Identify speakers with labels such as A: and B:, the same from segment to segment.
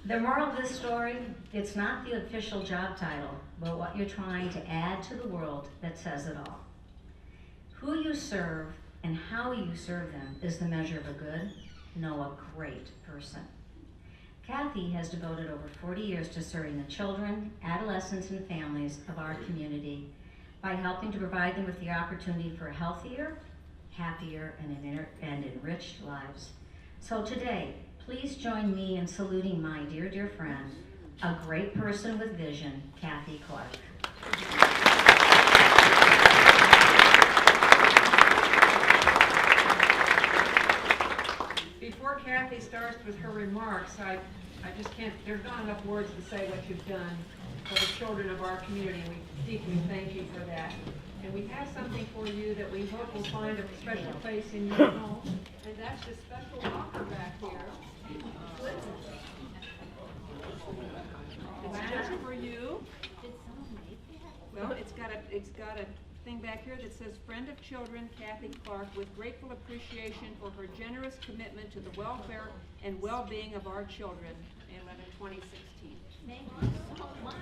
A: The moral of this story, it's not the official job title, but what you're trying to add to the world that says it all. Who you serve and how you serve them is the measure of a good, no, a great person. Cathy has devoted over 40 years to serving the children, adolescents, and families of our community by helping to provide them with the opportunity for healthier, happier, and enriched lives. So today, please join me in saluting my dear, dear friend, a great person with vision, Cathy Clark.
B: Before Cathy starts with her remarks, I just can't, there's not enough words to say what you've done for the children of our community. We deeply thank you for that. And we have something for you that we hope will find a special place in your home. And that's this special locker back here. It's just for you. Well, it's got a thing back here that says, "Friend of Children, Cathy Clark, with grateful appreciation for her generous commitment to the welfare and well-being of our children." 11/2016.
A: Thank you so much.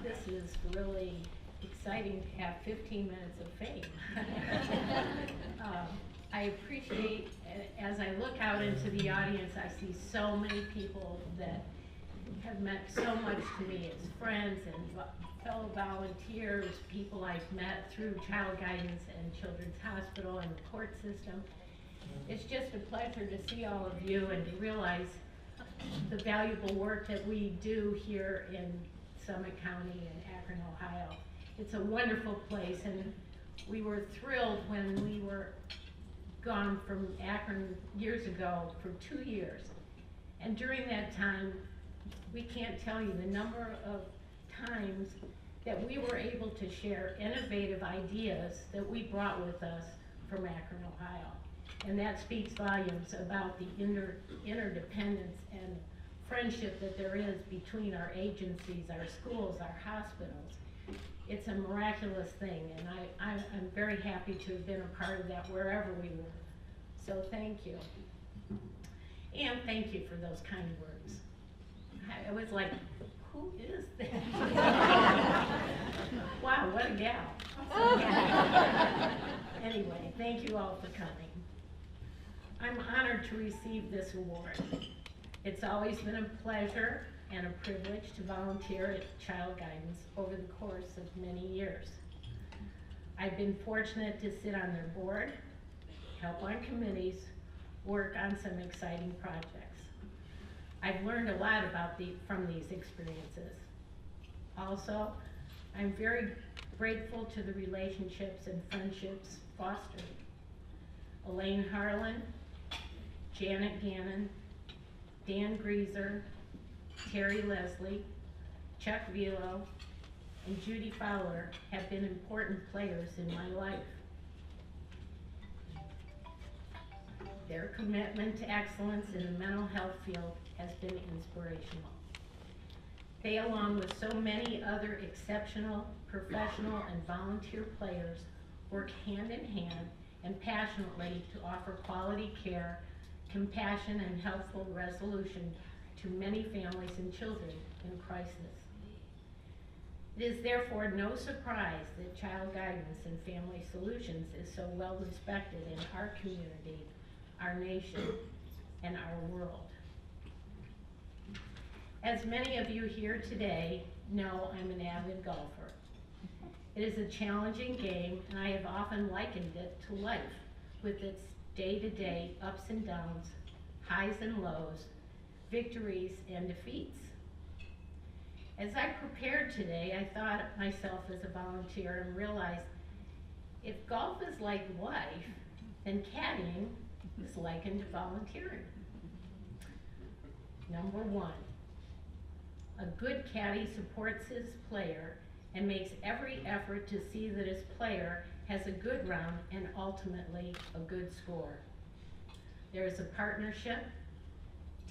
C: This is really exciting to have 15 minutes of fame. I appreciate, as I look out into the audience, I see so many people that have meant so much to me as friends and fellow volunteers, people I've met through Child Guidance and Children's Hospital and the court system. It's just a pleasure to see all of you and to realize the valuable work that we do here in Summit County and Akron, Ohio. It's a wonderful place, and we were thrilled when we were gone from Akron years ago for 2 years. And during that time, we can't tell you the number of times that we were able to share innovative ideas that we brought with us from Akron, Ohio. And that speaks volumes about the interdependence and friendship that there is between our agencies, our schools, our hospitals. It's a miraculous thing, and I'm very happy to have been a part of that wherever we were. So thank you. And thank you for those kind words. I was like, who is that? Wow, what a gal. Anyway, thank you all for coming. I'm honored to receive this award. It's always been a pleasure and a privilege to volunteer at Child Guidance over the course of many years. I've been fortunate to sit on their board, help on committees, work on some exciting projects. I've learned a lot from these experiences. Also, I'm very grateful to the relationships and friendships fostered. Elaine Harlan, Janet Gannon, Dan Grieser, Terry Leslie, Chuck Velo, and Judy Fowler have been important players in my life. Their commitment to excellence in the mental health field has been inspirational. They, along with so many other exceptional professional and volunteer players, work hand in hand and passionately to offer quality care, compassion, and helpful resolution to many families and children in crisis. It is therefore no surprise that Child Guidance and Family Solutions is so well respected in our community, our nation, and our world. As many of you here today know, I'm an avid golfer. It is a challenging game, and I have often likened it to life, with its day-to-day ups and downs, highs and lows, victories and defeats. As I prepared today, I thought of myself as a volunteer and realized if golf is like life, then caddying is likened to volunteering. Number one, a good caddy supports his player and makes every effort to see that his player has a good round and ultimately a good score. There is a partnership,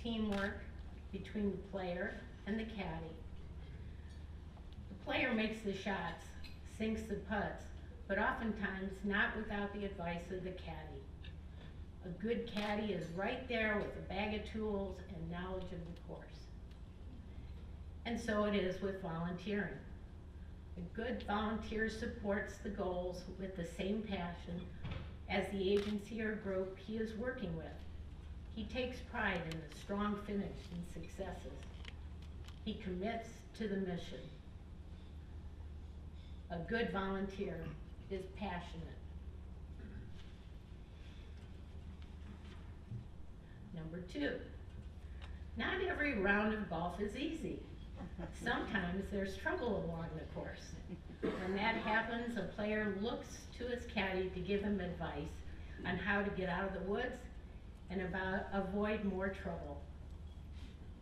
C: teamwork between the player and the caddy. The player makes the shots, sinks the putts, but oftentimes not without the advice of the caddy. A good caddy is right there with a bag of tools and knowledge of the course. And so it is with volunteering. A good volunteer supports the goals with the same passion as the agency or group he is working with. He takes pride in the strong finish and successes. He commits to the mission. A good volunteer is passionate. Number 2, not every round of golf is easy. Sometimes there's trouble along the course. When that happens, a player looks to his caddy to give him advice on how to get out of the woods and avoid more trouble.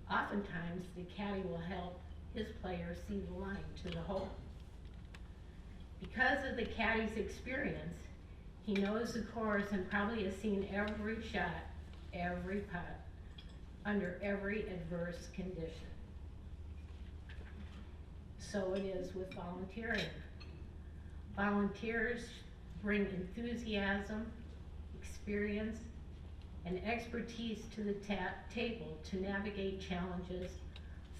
C: Oftentimes, the caddy will help his player see the line to the hole. Because of the caddy's experience, he knows the course and probably has seen every shot, every putt, under every adverse condition. So it is with volunteering. Volunteers bring enthusiasm, experience, and expertise to the table to navigate challenges,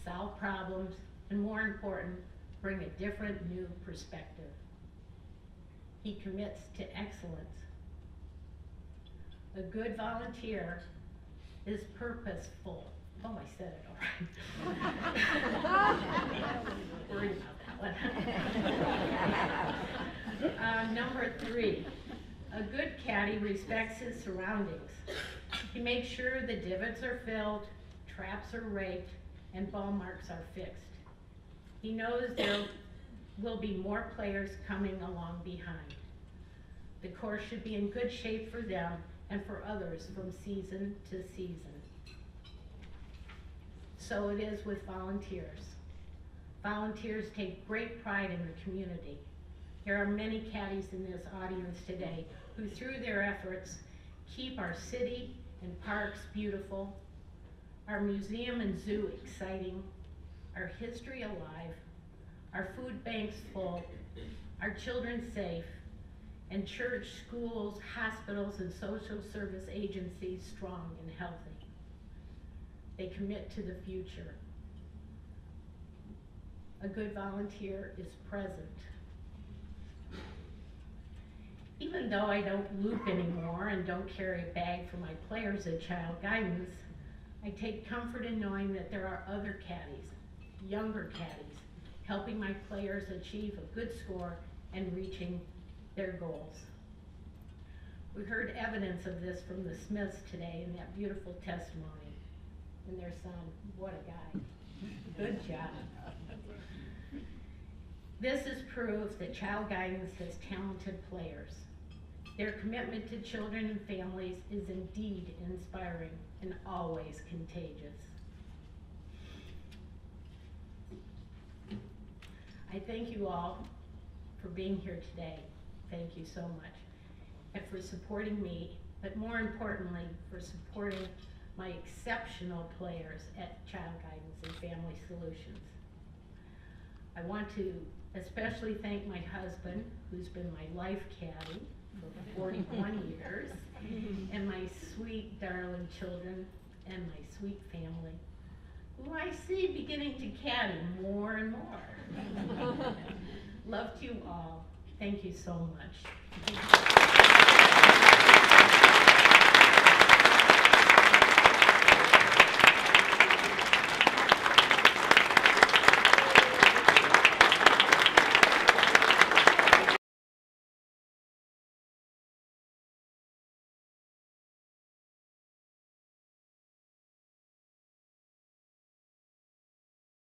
C: solve problems, and more important, bring a different new perspective. He commits to excellence. A good volunteer is purposeful. Oh, I said it all right. Worried about that one. Number 3, a good caddy respects his surroundings. He makes sure the divots are filled, traps are raked, and ball marks are fixed. He knows there will be more players coming along behind. The course should be in good shape for them and for others from season to season. So it is with volunteers. Volunteers take great pride in the community. There are many caddies in this audience today who, through their efforts, keep our city and parks beautiful, our museum and zoo exciting, our history alive, our food banks full, our children safe, and church, schools, hospitals, and social service agencies strong and healthy. They commit to the future. A good volunteer is present. Even though I don't loop anymore and don't carry a bag for my players at Child Guidance, I take comfort in knowing that there are other caddies, younger caddies, helping my players achieve a good score and reaching their goals. We heard evidence of this from the Smiths today in that beautiful testimony. And their son, what a guy. Good job. This is proof that Child Guidance has talented players. Their commitment to children and families is indeed inspiring and always contagious. I thank you all for being here today. Thank you so much. And for supporting me, but more importantly, for supporting my exceptional players at Child Guidance and Family Solutions. I want to especially thank my husband, who's been my life caddy for 41 years, and my sweet, darling children, and my sweet family, who I see beginning to caddy more and more. Love to you all. Thank you so much.